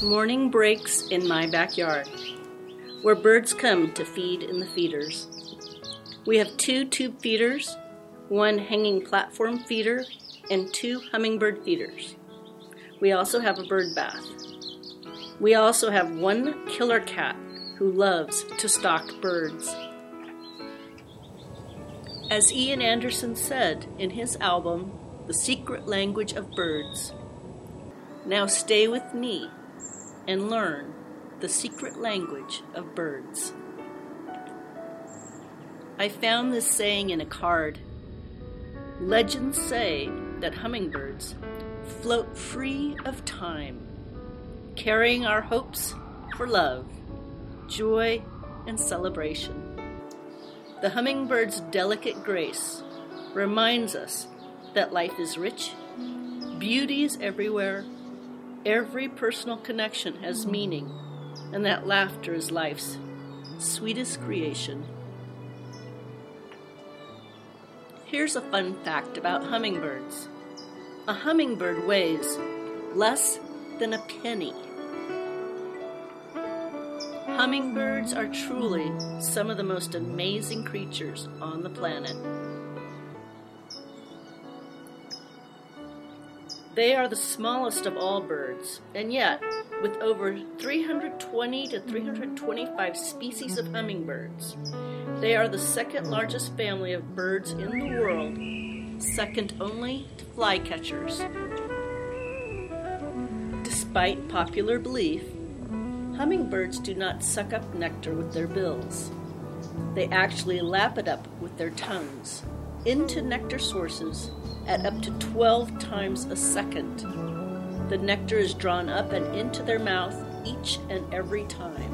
Morning breaks in my backyard, where birds come to feed in the feeders. We have 2 tube feeders, 1 hanging platform feeder, and 2 hummingbird feeders. We also have a bird bath. We also have 1 killer cat who loves to stalk birds. As Ian Anderson said in his album, The Secret Language of Birds, now stay with me and learn the secret language of birds. I found this saying in a card. Legends say that hummingbirds float free of time, carrying our hopes for love, joy, and celebration. The hummingbird's delicate grace reminds us that life is rich, beauty is everywhere, every personal connection has meaning, and that laughter is life's sweetest creation. Here's a fun fact about hummingbirds. A hummingbird weighs less than a penny. Hummingbirds are truly some of the most amazing creatures on the planet. They are the smallest of all birds, and yet, with over 320 to 325 species of hummingbirds, they are the second largest family of birds in the world, second only to flycatchers. Despite popular belief, hummingbirds do not suck up nectar with their bills. They actually lap it up with their tongues into nectar sources at up to 12 times a second. The nectar is drawn up and into their mouth each and every time.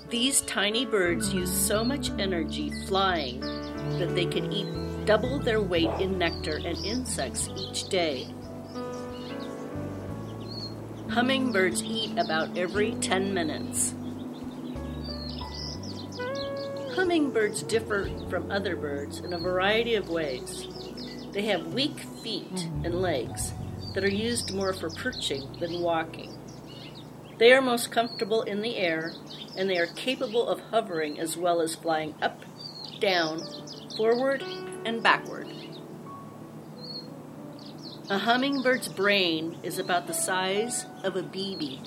These tiny birds use so much energy flying that they can eat double their weight in nectar and insects each day. Hummingbirds eat about every 10 minutes. Hummingbirds differ from other birds in a variety of ways. They have weak feet and legs that are used more for perching than walking. They are most comfortable in the air, and they are capable of hovering as well as flying up, down, forward, and backward. A hummingbird's brain is about the size of a BB.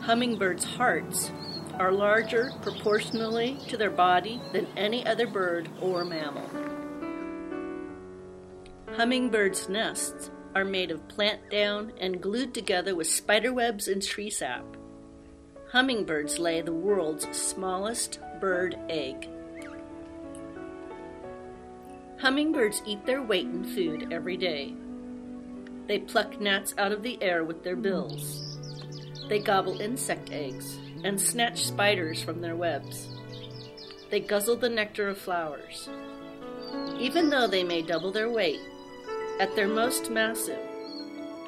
Hummingbirds' hearts are larger proportionally to their body than any other bird or mammal. Hummingbirds' nests are made of plant down and glued together with spider webs and tree sap. Hummingbirds lay the world's smallest bird egg. Hummingbirds eat their weight in food every day. They pluck gnats out of the air with their bills. They gobble insect eggs and snatch spiders from their webs. They guzzle the nectar of flowers. Even though they may double their weight, at their most massive,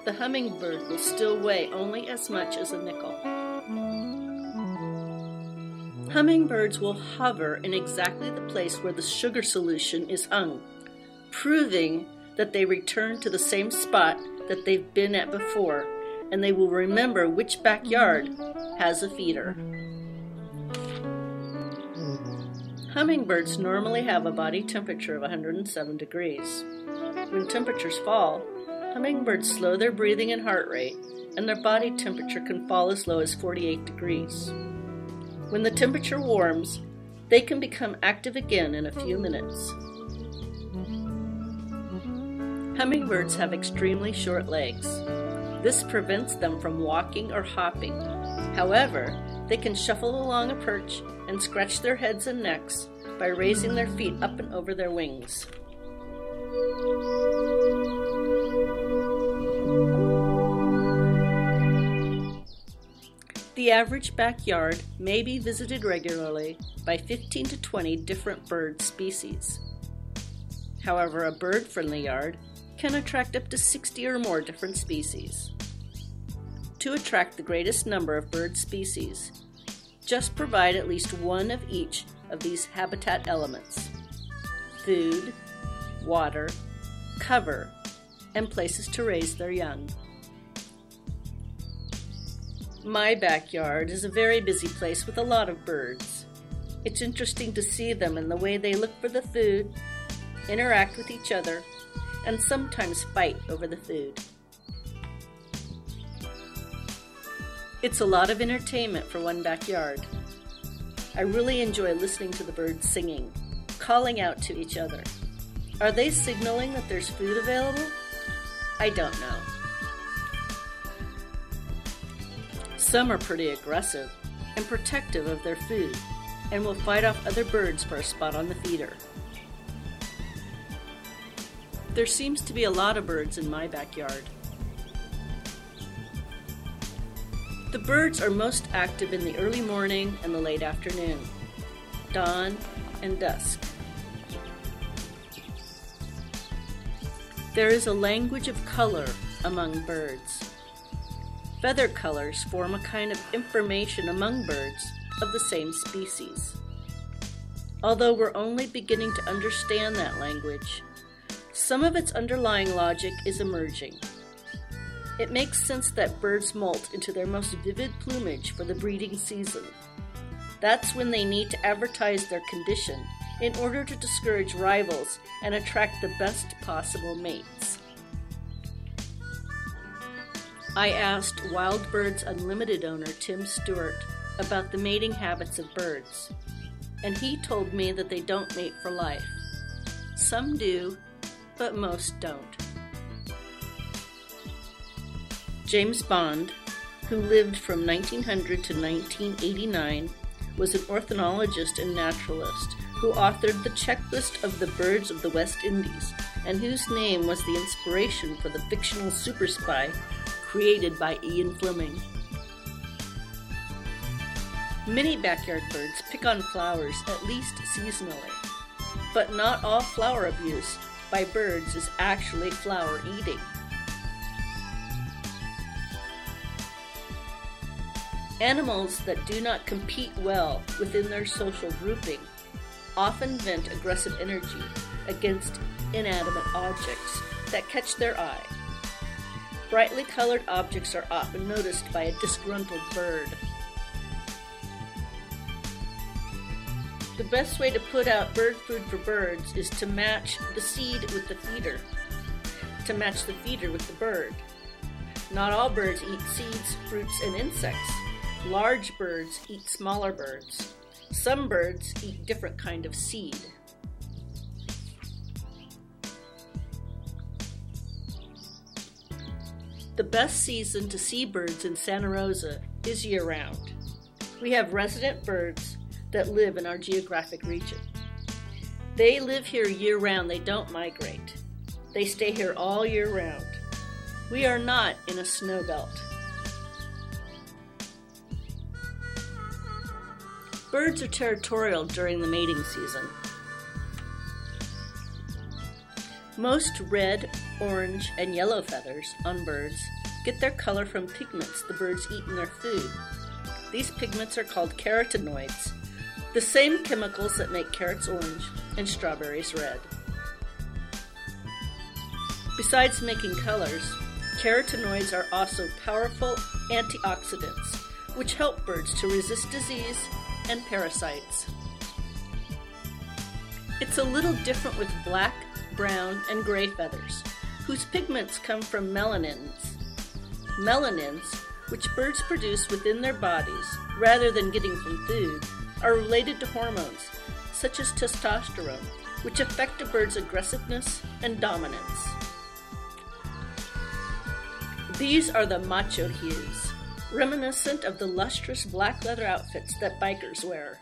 the hummingbird will still weigh only as much as a nickel. Hummingbirds will hover in exactly the place where the sugar solution is hung, proving that they return to the same spot that they've been at before, and they will remember which backyard has a feeder. Hummingbirds normally have a body temperature of 107 degrees. When temperatures fall, hummingbirds slow their breathing and heart rate, and their body temperature can fall as low as 48 degrees. When the temperature warms, they can become active again in a few minutes. Hummingbirds have extremely short legs. This prevents them from walking or hopping. However, they can shuffle along a perch and scratch their heads and necks by raising their feet up and over their wings. The average backyard may be visited regularly by 15 to 20 different bird species. However, a bird-friendly yard can attract up to 60 or more different species. To attract the greatest number of bird species, just provide at least one of each of these habitat elements: food, water, cover, and places to raise their young. My backyard is a very busy place with a lot of birds. It's interesting to see them and the way they look for the food, interact with each other, and sometimes fight over the food. It's a lot of entertainment for one backyard. I really enjoy listening to the birds singing, calling out to each other. Are they signaling that there's food available? I don't know. Some are pretty aggressive and protective of their food and will fight off other birds for a spot on the feeder. There seems to be a lot of birds in my backyard. The birds are most active in the early morning and the late afternoon, dawn and dusk. There is a language of color among birds. Feather colors form a kind of information among birds of the same species. Although we're only beginning to understand that language, some of its underlying logic is emerging. It makes sense that birds molt into their most vivid plumage for the breeding season. That's when they need to advertise their condition in order to discourage rivals and attract the best possible mates. I asked Wild Birds Unlimited owner Tim Stewart about the mating habits of birds, and he told me that they don't mate for life. Some do, but most don't. James Bond, who lived from 1900 to 1989, was an ornithologist and naturalist who authored the Checklist of the Birds of the West Indies, and whose name was the inspiration for the fictional super spy created by Ian Fleming. Many backyard birds pick on flowers at least seasonally, but not all flower abuse by birds is actually flower eating. Animals that do not compete well within their social grouping often vent aggressive energy against inanimate objects that catch their eye. Brightly colored objects are often noticed by a disgruntled bird. The best way to put out bird food for birds is to match the seed with the feeder, to match the feeder with the bird. Not all birds eat seeds, fruits, and insects. Large birds eat smaller birds. Some birds eat different kind of seed. The best season to see birds in Santa Rosa is year-round. We have resident birds that live in our geographic region. They live here year-round. They don't migrate. They stay here all year round. We are not in a snow belt. Birds are territorial during the mating season. Most red, orange, and yellow feathers on birds get their color from pigments the birds eat in their food. These pigments are called carotenoids, the same chemicals that make carrots orange and strawberries red. Besides making colors, carotenoids are also powerful antioxidants, which help birds to resist disease and parasites. It's a little different with black, brown, and gray feathers, whose pigments come from melanins. Melanins, which birds produce within their bodies rather than getting from food, are related to hormones, such as testosterone, which affect a bird's aggressiveness and dominance. These are the macho hues, reminiscent of the lustrous black leather outfits that bikers wear.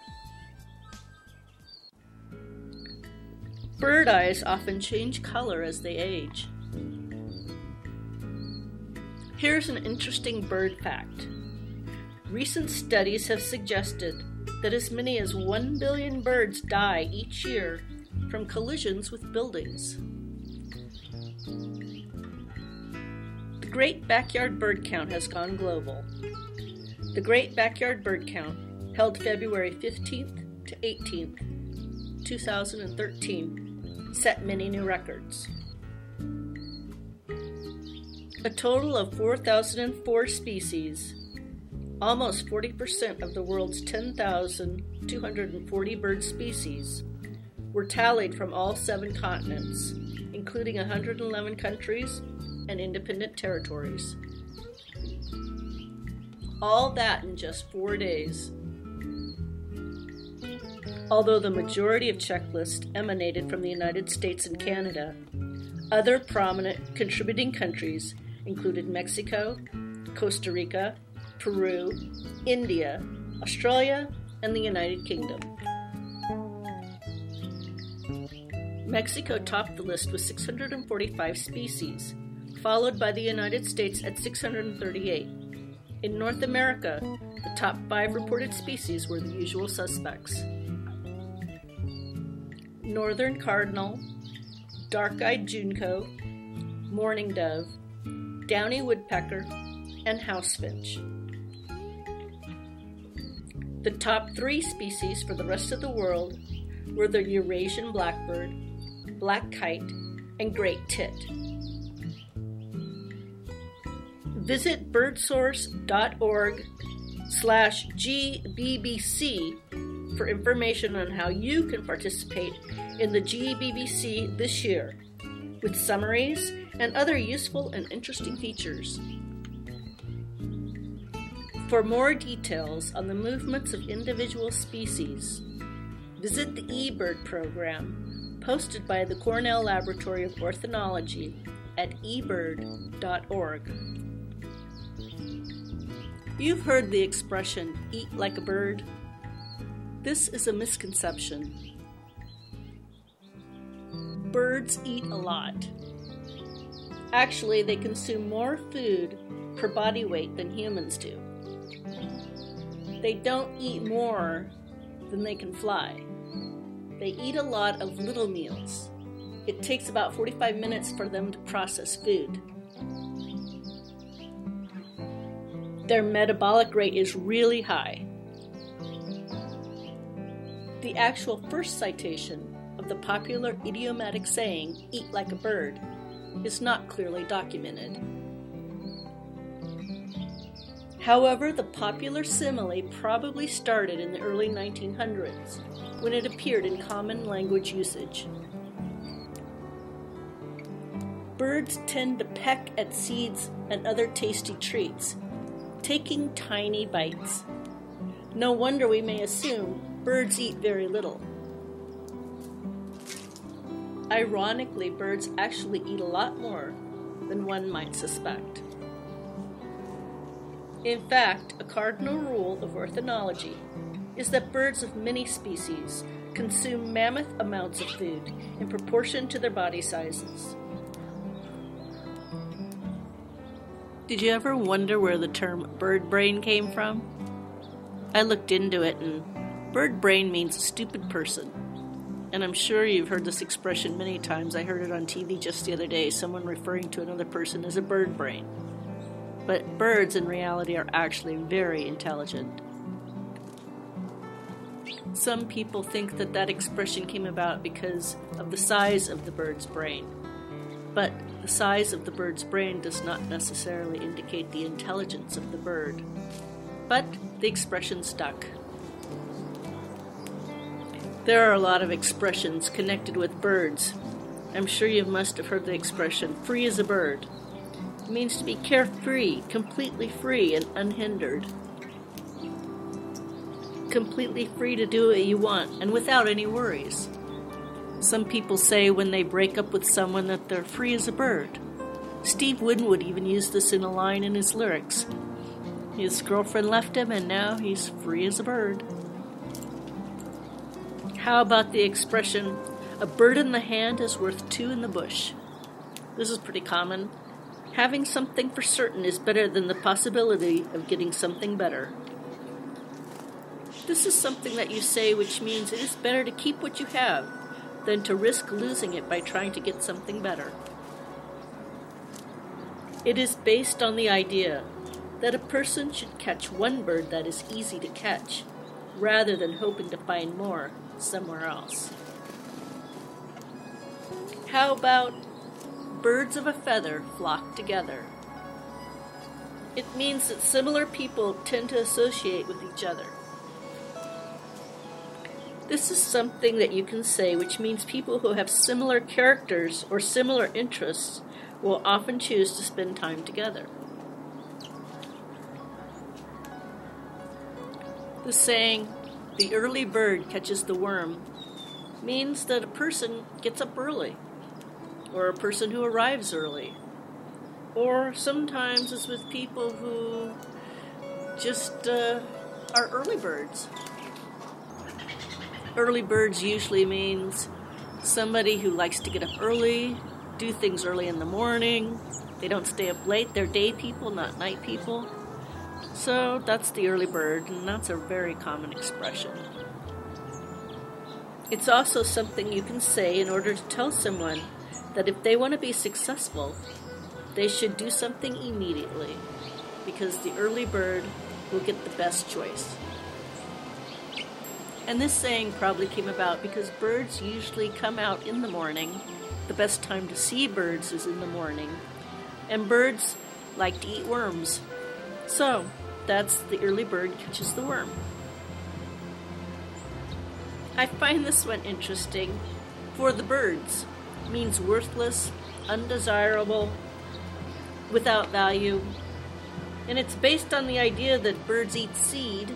Bird eyes often change color as they age. Here's an interesting bird fact. Recent studies have suggested that as many as 1 billion birds die each year from collisions with buildings. The Great Backyard Bird Count has gone global. The Great Backyard Bird Count, held February 15th to 18th, 2013, set many new records. A total of 4,004 species, almost 40% of the world's 10,240 bird species, were tallied from all 7 continents, including 111 countries and independent territories. All that in just 4 days. Although the majority of checklists emanated from the United States and Canada, other prominent contributing countries included Mexico, Costa Rica, Peru, India, Australia, and the United Kingdom. Mexico topped the list with 645 species, followed by the United States at 638. In North America, the top 5 reported species were the usual suspects: northern cardinal, dark-eyed junco, mourning dove, downy woodpecker, and house finch. The top 3 species for the rest of the world were the Eurasian blackbird, black kite, and great tit. Visit birdsource.org/GBBC for information on how you can participate in the GBBC this year, with summaries and other useful and interesting features. For more details on the movements of individual species, visit the eBird program posted by the Cornell Laboratory of Ornithology at ebird.org. You've heard the expression, eat like a bird. This is a misconception. Birds eat a lot. Actually, they consume more food per body weight than humans do. They don't eat more than they can fly. They eat a lot of little meals. It takes about 45 minutes for them to process food. Their metabolic rate is really high. The actual first citation of the popular idiomatic saying, eat like a bird, is not clearly documented. However, the popular simile probably started in the early 1900s, when it appeared in common language usage. Birds tend to peck at seeds and other tasty treats, taking tiny bites. No wonder we may assume birds eat very little. Ironically, birds actually eat a lot more than one might suspect. In fact, a cardinal rule of ornithology is that birds of many species consume mammoth amounts of food in proportion to their body sizes. Did you ever wonder where the term bird brain came from? I looked into it, and bird brain means a stupid person. And I'm sure you've heard this expression many times. I heard it on TV just the other day, someone referring to another person as a bird brain. But birds in reality are actually very intelligent. Some people think that that expression came about because of the size of the bird's brain. But the size of the bird's brain does not necessarily indicate the intelligence of the bird. But the expression stuck. There are a lot of expressions connected with birds. I'm sure you must have heard the expression, free as a bird. It means to be carefree, completely free and unhindered. Completely free to do what you want and without any worries. Some people say when they break up with someone that they're free as a bird. Steve Winwood even used this in a line in his lyrics. His girlfriend left him and now he's free as a bird. How about the expression, a bird in the hand is worth 2 in the bush? This is pretty common. Having something for certain is better than the possibility of getting something better. This is something that you say, which means it is better to keep what you have than to risk losing it by trying to get something better. It is based on the idea that a person should catch one bird that is easy to catch, rather than hoping to find more somewhere else. How about birds of a feather flock together? It means that similar people tend to associate with each other. This is something that you can say, which means people who have similar characters or similar interests will often choose to spend time together. The saying, "the early bird catches the worm," means that a person gets up early, or a person who arrives early, or sometimes it's with people who just are early birds. Early birds usually means somebody who likes to get up early, do things early in the morning. They don't stay up late. They're day people, not night people. So that's the early bird, and that's a very common expression. It's also something you can say in order to tell someone that if they want to be successful, they should do something immediately, because the early bird will get the best choice. And this saying probably came about because birds usually come out in the morning. The best time to see birds is in the morning. And birds like to eat worms. So, that's the early bird catches the worm. I find this one interesting. For the birds means worthless, undesirable, without value. And it's based on the idea that birds eat seed,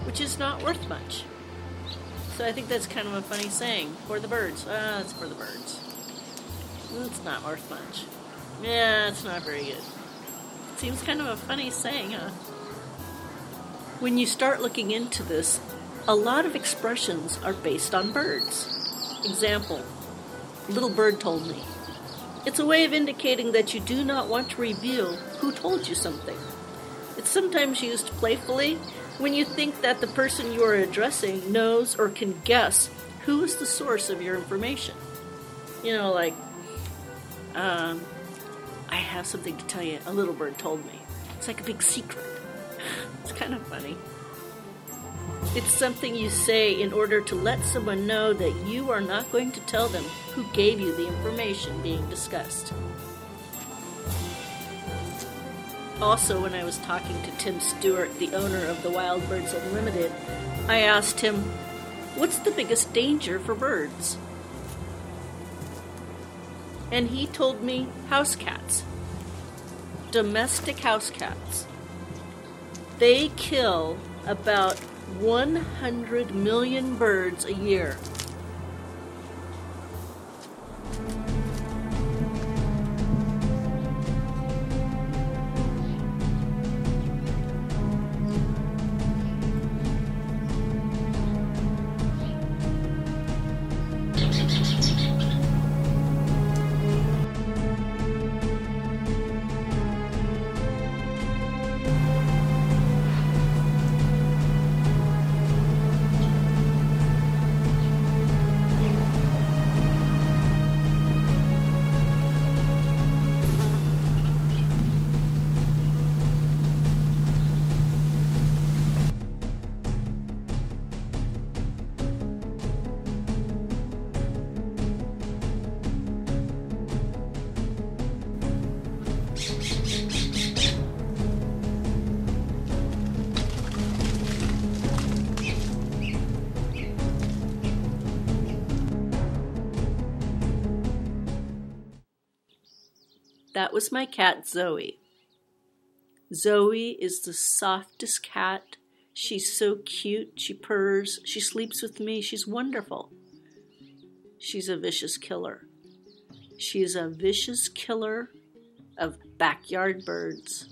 which is not worth much. So I think that's kind of a funny saying. For the birds. It's for the birds. It's not worth much. Yeah, it's not very good. Seems kind of a funny saying, huh? When you start looking into this, a lot of expressions are based on birds. Example, little bird told me. It's a way of indicating that you do not want to reveal who told you something. It's sometimes used playfully when you think that the person you are addressing knows or can guess who is the source of your information. You know, like, I have something to tell you. A little bird told me. It's like a big secret. It's kind of funny. It's something you say in order to let someone know that you are not going to tell them who gave you the information being discussed. Also, when I was talking to Tim Stewart, the owner of the Wild Birds Unlimited, I asked him, "What's the biggest danger for birds?" And he told me house cats. Domestic house cats. They kill about 100 million birds a year. That was my cat, Zoe. Zoe is the softest cat. She's so cute. She purrs. She sleeps with me. She's wonderful. She's a vicious killer. She's a vicious killer of backyard birds.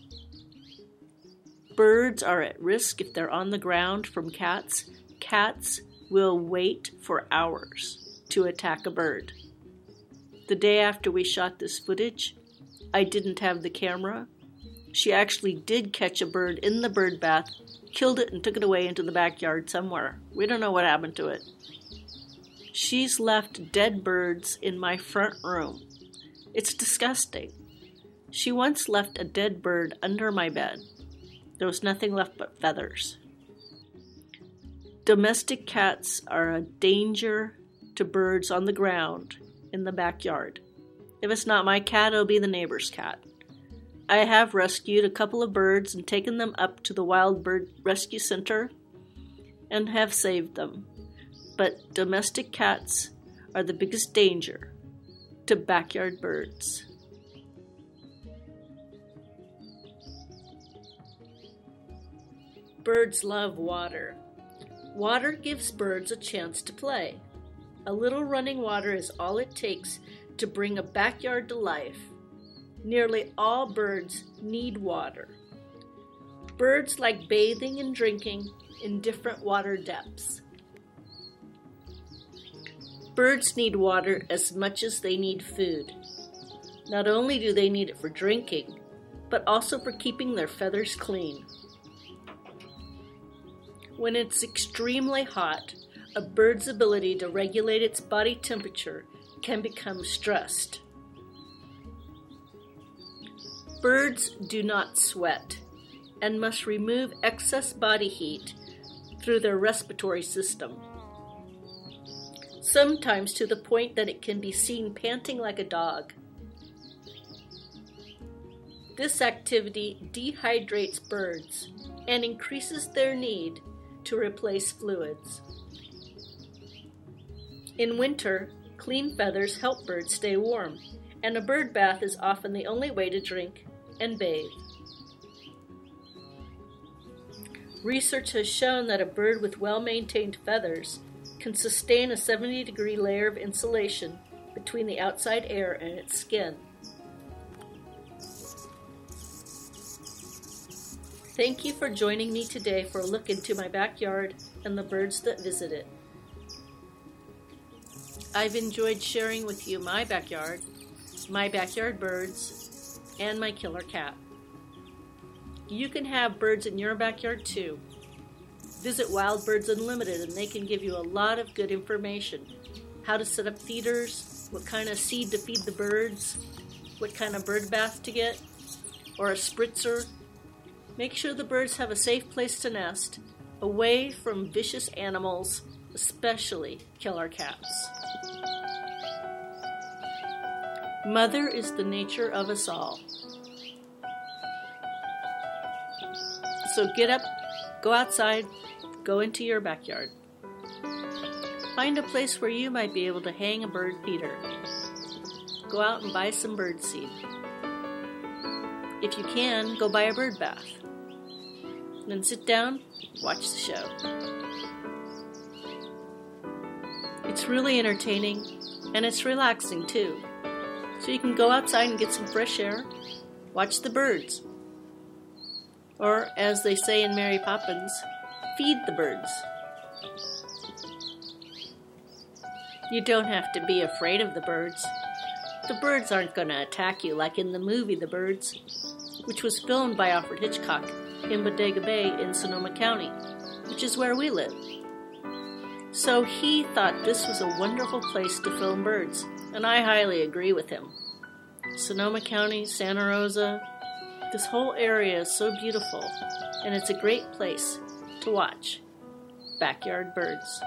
Birds are at risk if they're on the ground from cats. Cats will wait for hours to attack a bird. The day after we shot this footage, I didn't have the camera. She actually did catch a bird in the bird bath, killed it, and took it away into the backyard somewhere. We don't know what happened to it. She's left dead birds in my front room. It's disgusting. She once left a dead bird under my bed. There was nothing left but feathers. Domestic cats are a danger to birds on the ground in the backyard. If it's not my cat, it'll be the neighbor's cat. I have rescued a couple of birds and taken them up to the Wild Bird Rescue Center and have saved them. But domestic cats are the biggest danger to backyard birds. Birds love water. Water gives birds a chance to play. A little running water is all it takes to bring a backyard to life. Nearly all birds need water. Birds like bathing and drinking in different water depths. Birds need water as much as they need food. Not only do they need it for drinking, but also for keeping their feathers clean. When it's extremely hot, a bird's ability to regulate its body temperature can become stressed. Birds do not sweat and must remove excess body heat through their respiratory system, sometimes to the point that it can be seen panting like a dog. This activity dehydrates birds and increases their need to replace fluids. In winter, clean feathers help birds stay warm, and a bird bath is often the only way to drink and bathe. Research has shown that a bird with well-maintained feathers can sustain a 70-degree layer of insulation between the outside air and its skin. Thank you for joining me today for a look into my backyard and the birds that visit it. I've enjoyed sharing with you my backyard birds, and my killer cat. You can have birds in your backyard too. Visit Wild Birds Unlimited and they can give you a lot of good information. How to set up feeders, what kind of seed to feed the birds, what kind of bird bath to get, or a spritzer. Make sure the birds have a safe place to nest, away from vicious animals, especially killer cats. Mother is the nature of us all. So get up, go outside, go into your backyard. Find a place where you might be able to hang a bird feeder. Go out and buy some bird seed. If you can, go buy a bird bath. Then sit down, watch the show. It's really entertaining, and it's relaxing too. So you can go outside and get some fresh air, watch the birds. Or, as they say in Mary Poppins, feed the birds. You don't have to be afraid of the birds. The birds aren't going to attack you like in the movie The Birds, which was filmed by Alfred Hitchcock in Bodega Bay in Sonoma County, which is where we live. So he thought this was a wonderful place to film birds, and I highly agree with him. Sonoma County, Santa Rosa, this whole area is so beautiful, and it's a great place to watch backyard birds.